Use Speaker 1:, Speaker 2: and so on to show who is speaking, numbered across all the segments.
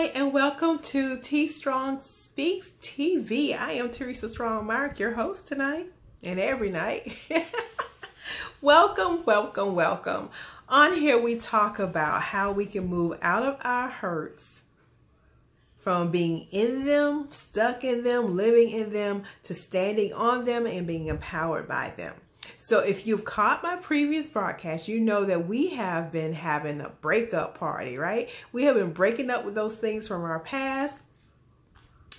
Speaker 1: Hi, and welcome to T Strong Speaks TV. I am Teresa Strong-Myrick, your host tonight and every night. Welcome, welcome, welcome. On here, we talk about how we can move out of our hurts from being in them, stuck in them, living in them, to standing on them and being empowered by them. So if you've caught my previous broadcast, you know that we have been having a breakup party, right? We have been breaking up with those things from our past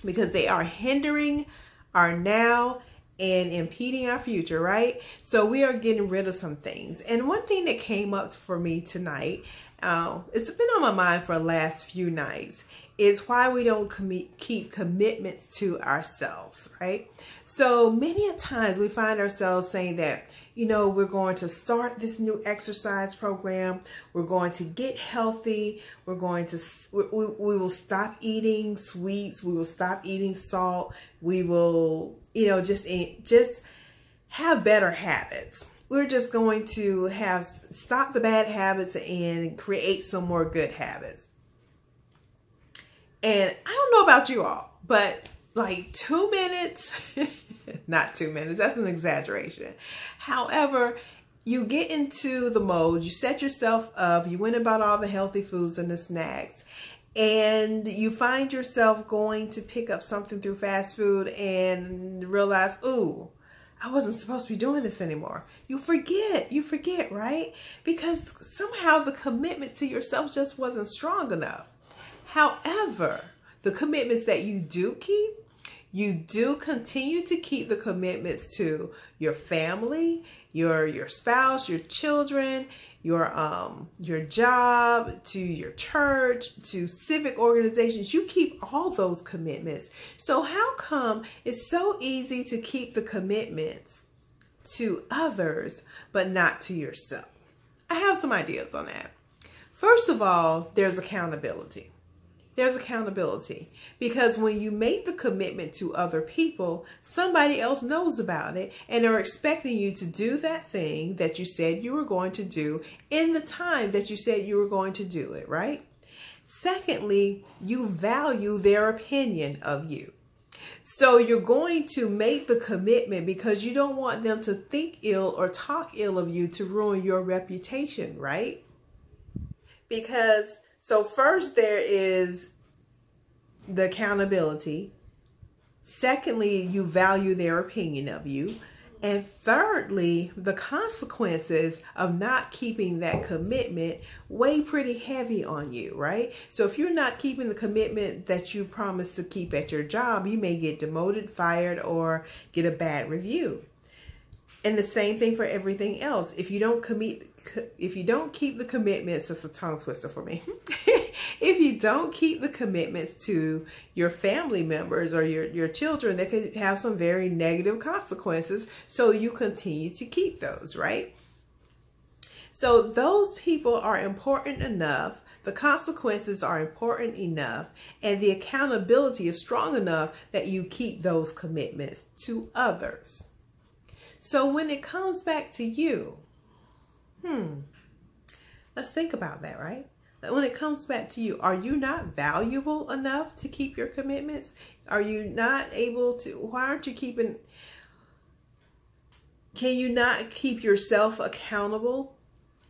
Speaker 1: because they are hindering our now and impeding our future, right? So we are getting rid of some things. And one thing that came up for me tonight, it's been on my mind for the last few nights, is why we don't keep commitments to ourselves, right? So many a times we find ourselves saying that, you know, we're going to start this new exercise program. We're going to get healthy. We're going to, we will stop eating sweets. We will stop eating salt. We will, you know, just have better habits. We're just going to stop the bad habits and create some more good habits. And I don't know about you all, but like 2 minutes, not 2 minutes, that's an exaggeration. However, you get into the mode, you set yourself up, you went about all the healthy foods and the snacks, and you find yourself going to pick up something through fast food and realize, ooh, I wasn't supposed to be doing this anymore. You forget, right? Because somehow the commitment to yourself just wasn't strong enough. However, the commitments that you do keep, you do continue to keep the commitments to your family, your spouse, your children, your job, to your church, to civic organizations. You keep all those commitments. So how come it's so easy to keep the commitments to others, but not to yourself? I have some ideas on that. First of all, there's accountability. There's accountability, because when you make the commitment to other people, somebody else knows about it and are expecting you to do that thing that you said you were going to do in the time that you said you were going to do it, right? Secondly, you value their opinion of you. So you're going to make the commitment because you don't want them to think ill or talk ill of you to ruin your reputation, right? So first there is the accountability. Secondly, you value their opinion of you. And thirdly, the consequences of not keeping that commitment weigh pretty heavy on you, right? So if you're not keeping the commitment that you promised to keep at your job, you may get demoted, fired, or get a bad review. And the same thing for everything else. If you don't keep the commitments, that's a tongue twister for me. If you don't keep the commitments to your family members or your children, that could have some very negative consequences. So you continue to keep those, right? So those people are important enough. The consequences are important enough. And the accountability is strong enough that you keep those commitments to others. So when it comes back to you, let's think about that, right? When it comes back to you, are you not valuable enough to keep your commitments? Are you not able to, why aren't you keeping, can you not keep yourself accountable?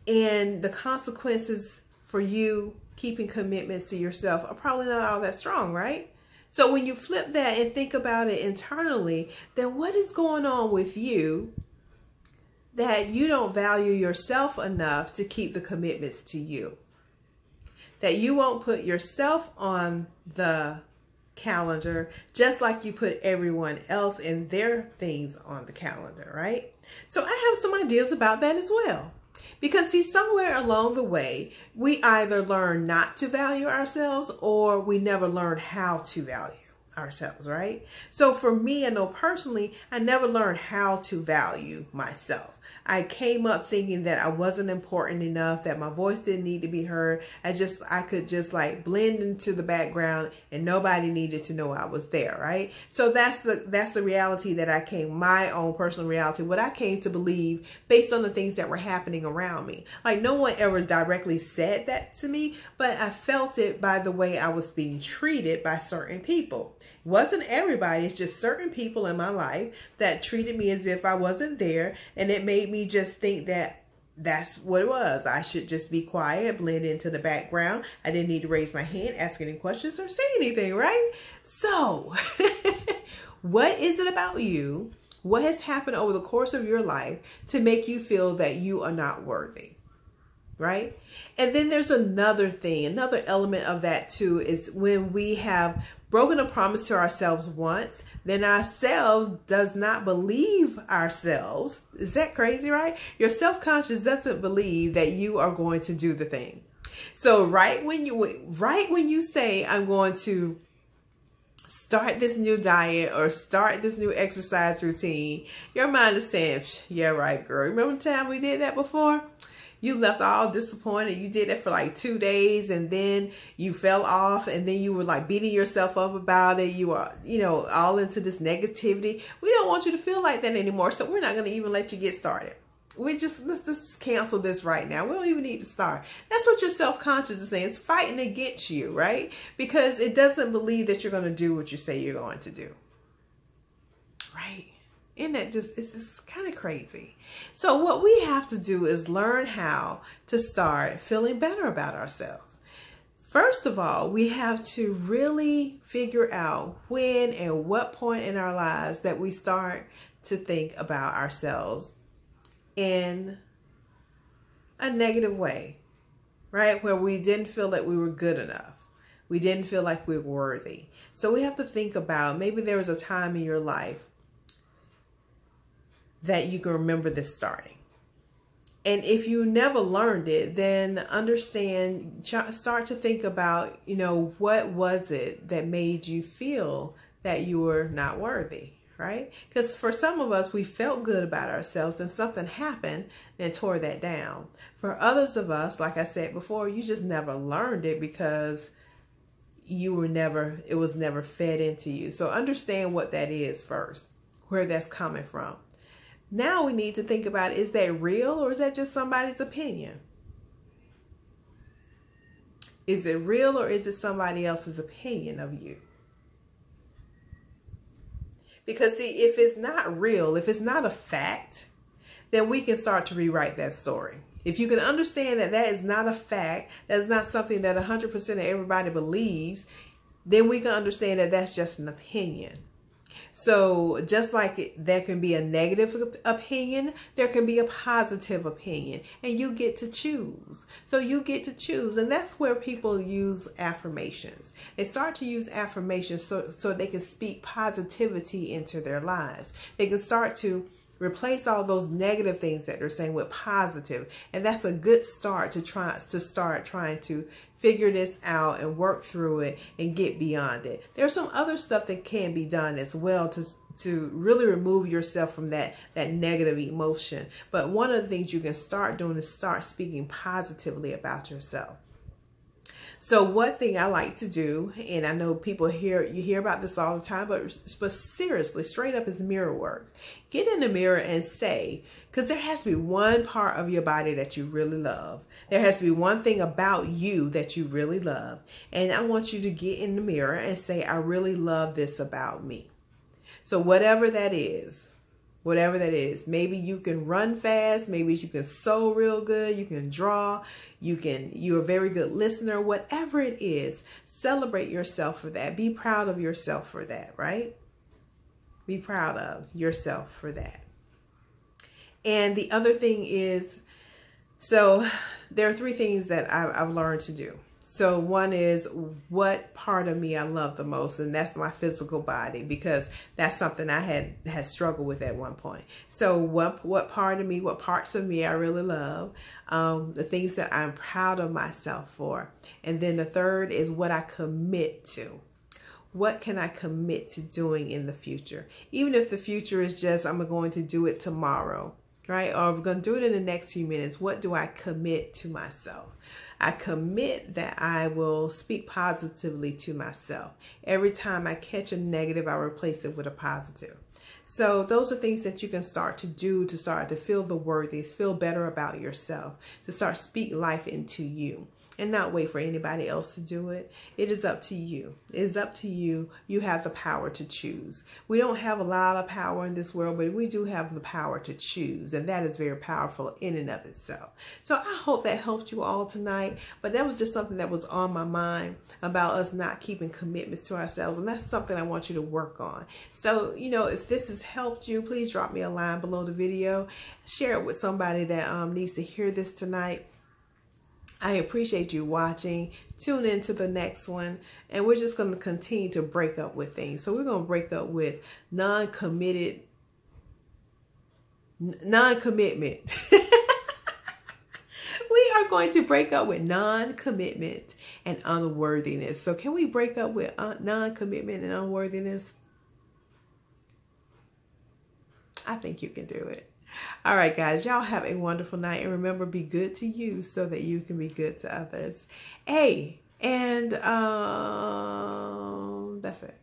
Speaker 1: And the consequences for you keeping commitments to yourself are probably not all that strong, right? So when you flip that and think about it internally, then what is going on with you that you don't value yourself enough to keep the commitments to you? That you won't put yourself on the calendar just like you put everyone else and their things on the calendar, right? So I have some ideas about that as well. Because see, somewhere along the way, we either learn not to value ourselves or we never learn how to value ourselves, right? So for me, I know personally, I never learned how to value myself. I came up thinking that I wasn't important enough, that my voice didn't need to be heard. I could just like blend into the background and nobody needed to know I was there, right? So that's the reality that my own personal reality, what I came to believe based on the things that were happening around me. Like no one ever directly said that to me, but I felt it by the way I was being treated by certain people. It wasn't everybody, it's just certain people in my life that treated me as if I wasn't there, and it made me just think that that's what it was. I should just be quiet, blend into the background. I didn't need to raise my hand, ask any questions, or say anything, right? So, what is it about you? What has happened over the course of your life to make you feel that you are not worthy? Right? And then there's another thing, another element of that too, is when we have broken a promise to ourselves once, then ourselves does not believe ourselves. Is that crazy, right? Your self-conscious doesn't believe that you are going to do the thing. So right when you say, I'm going to start this new diet or start this new exercise routine, your mind is saying, yeah, right, girl. Remember the time we did that before? You left all disappointed. You did it for like 2 days and then you fell off and then you were like beating yourself up about it. You are, all into this negativity. We don't want you to feel like that anymore. So we're not going to even let you get started. Let's just cancel this right now. We don't even need to start. That's what your self-conscious is saying. It's fighting against you, right? Because it doesn't believe that you're going to do what you say you're going to do. Right? Isn't that just, it's kind of crazy. So what we have to do is learn how to start feeling better about ourselves. First of all, we have to really figure out when and what point in our lives that we start to think about ourselves in a negative way, right? Where we didn't feel that we were good enough. We didn't feel like we were worthy. So we have to think about, maybe there was a time in your life that you can remember this starting. And if you never learned it, then start to think about, what was it that made you feel that you were not worthy, right? Because for some of us, we felt good about ourselves and something happened and tore that down. For others of us, like I said before, you just never learned it because it was never fed into you. So understand what that is first, where that's coming from. Now we need to think about, is that real or is that just somebody's opinion? Is it real or is it somebody else's opinion of you? Because see, if it's not real, if it's not a fact, then we can start to rewrite that story. If you can understand that that is not a fact, that's not something that 100% of everybody believes, then we can understand that that's just an opinion. So just like there can be a negative opinion, there can be a positive opinion, and you get to choose. So you get to choose, and that's where people use affirmations. They start to use affirmations so they can speak positivity into their lives. They can start to replace all those negative things that they're saying with positive, and that's a good start to start trying to figure this out and work through it and get beyond it. There's some other stuff that can be done as well to really remove yourself from that negative emotion. But one of the things you can start doing is start speaking positively about yourself. So one thing I like to do, and I know you hear about this all the time, but seriously, straight up, is mirror work. Get in the mirror and say, because there has to be one part of your body that you really love. There has to be one thing about you that you really love. And I want you to get in the mirror and say, I really love this about me. So whatever that is, maybe you can run fast, maybe you can sew real good, you can draw, you're a very good listener, whatever it is, celebrate yourself for that. Be proud of yourself for that, right? Be proud of yourself for that. And the other thing is, so there are 3 things that I've learned to do. So one is, what part of me I love the most, and that's my physical body, because that's something I had struggled with at one point. So what part of me, what parts of me I really love, the things that I'm proud of myself for. And then the third is what I commit to. What can I commit to doing in the future? Even if the future is just, I'm going to do it tomorrow. right? Or we're going to do it in the next few minutes. What do I commit to myself? I commit that I will speak positively to myself. Every time I catch a negative, I replace it with a positive. So those are things that you can start to do to start to feel the worthies, feel better about yourself, to start speak life into you. And not wait for anybody else to do it. It is up to you. It is up to you. You have the power to choose. We don't have a lot of power in this world, but we do have the power to choose. And that is very powerful in and of itself. So I hope that helped you all tonight. But that was just something that was on my mind about us not keeping commitments to ourselves. And that's something I want you to work on. So, you know, if this has helped you, please drop me a line below the video. Share it with somebody that needs to hear this tonight. I appreciate you watching. Tune in to the next one. And we're just going to continue to break up with things. So we're going to break up with non-commitment. We are going to break up with non-commitment and unworthiness. So can we break up with non-commitment and unworthiness? I think you can do it. All right, guys, y'all have a wonderful night. And remember, be good to you so that you can be good to others. Hey, and that's it.